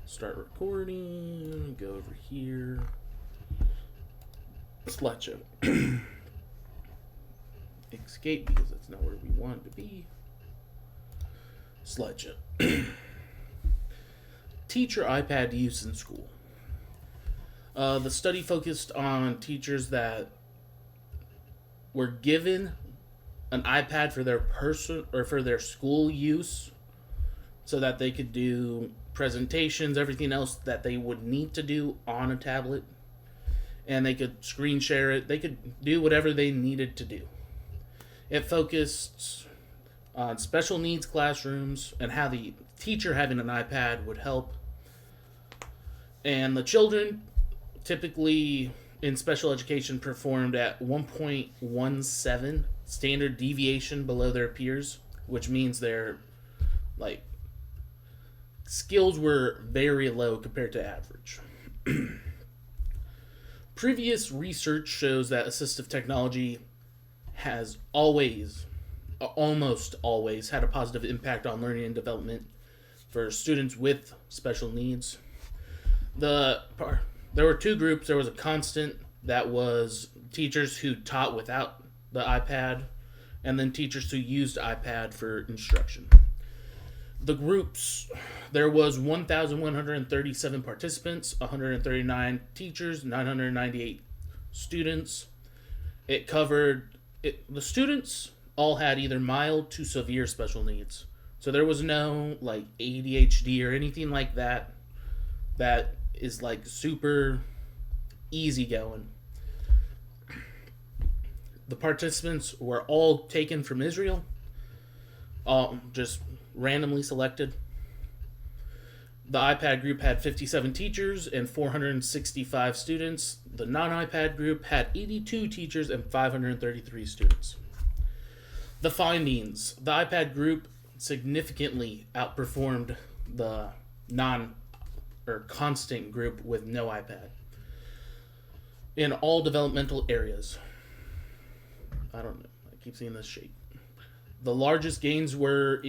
Start recording. Go over here. Slideshow. Escape because that's not where we want it to be. Slideshow. Teacher iPad use in school. The study focused on teachers that were given an iPad for their for their school use, so that they could do presentations, everything else that they would need to do on a tablet, and they could screen share it. They could do whatever they needed to do. It focused on special needs classrooms and how the teacher having an iPad would help. And the children, typically in special education, performed at 1.17 standard deviation below their peers, which means their skills were very low compared to average. Previous research shows that assistive technology has almost always had a positive impact on learning and development for students with special needs. There were two groups. There was a constant that was teachers who taught without the iPad, and then teachers who used iPad for instruction. The groups, there was 1,137 participants, 139 teachers, 998 students. It covered the students all had either mild to severe special needs. So there was no ADHD or anything like that is super easy going. The participants were all taken from Israel, all just randomly selected. The iPad group had 57 teachers and 465 students. The non-iPad group had 82 teachers and 533 students. The findings: the iPad group significantly outperformed the constant group with no iPad in all developmental areas. I don't know. I keep seeing this shape. The largest gains were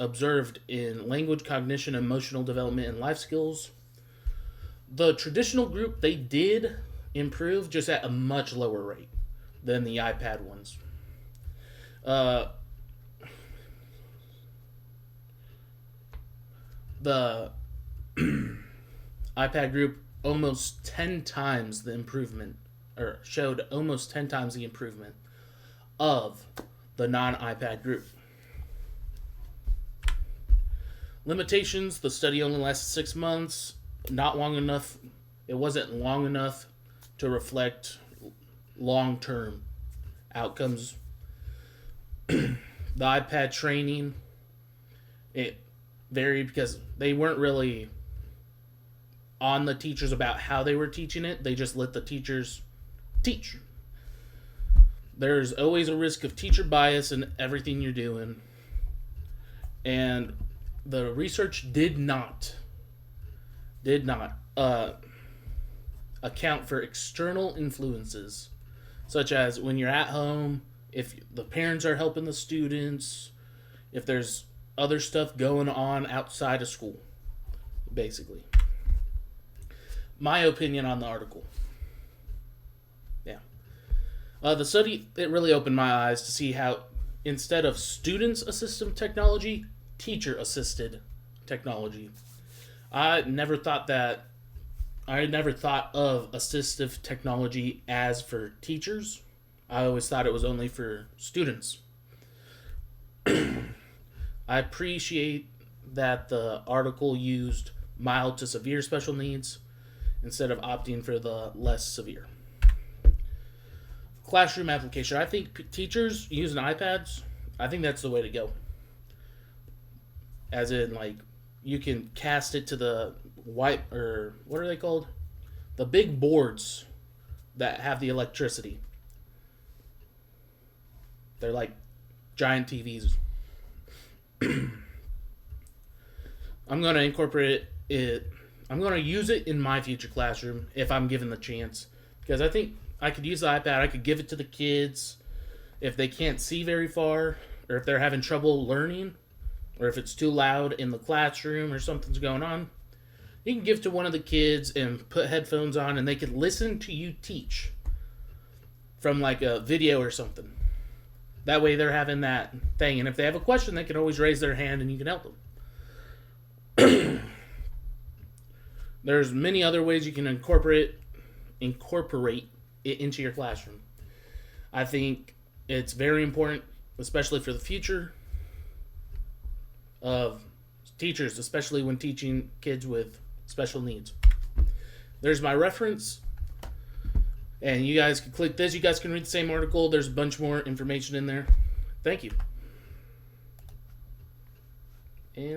observed in language, cognition, emotional development, and life skills. The traditional group, they did improve, just at a much lower rate than the iPad ones. The iPad group almost 10 times the improvement, or showed almost 10 times the improvement of the non-iPad group. Limitations: the study only lasted 6 months. Not long enough. It wasn't long enough to reflect long-term outcomes. The iPad training, it varied because they weren't really on the teachers about how they were teaching it. They just let the teachers teach. There's always a risk of teacher bias in everything you're doing. And the research did not account for external influences, such as when you're at home, if the parents are helping the students, if there's other stuff going on outside of school, basically. My opinion on the article. Yeah. The study, it really opened my eyes to see how instead of students-assisted technology, teacher-assisted technology. I never thought of assistive technology as for teachers. I always thought it was only for students. I appreciate that the article used mild to severe special needs instead of opting for the less severe. Classroom application. I think teachers using iPads, I think that's the way to go. As in, you can cast it to the what are they called? The big boards that have the electricity. They're like giant TVs. I'm going to incorporate it. I'm going to use it in my future classroom if I'm given the chance. Because I think I could use the iPad. I could give it to the kids if they can't see very far or if they're having trouble learning. or if it's too loud in the classroom or something's going on, you can give to one of the kids and put headphones on, and they can listen to you teach from like a video or something. That way they're having that thing, and if they have a question, they can always raise their hand and you can help them. There's many other ways you can incorporate it into your classroom. I think it's very important, especially for the future of teachers, especially when teaching kids with special needs. There's my reference, and you guys can click this. You guys can read the same article. There's a bunch more information in there. Thank you. And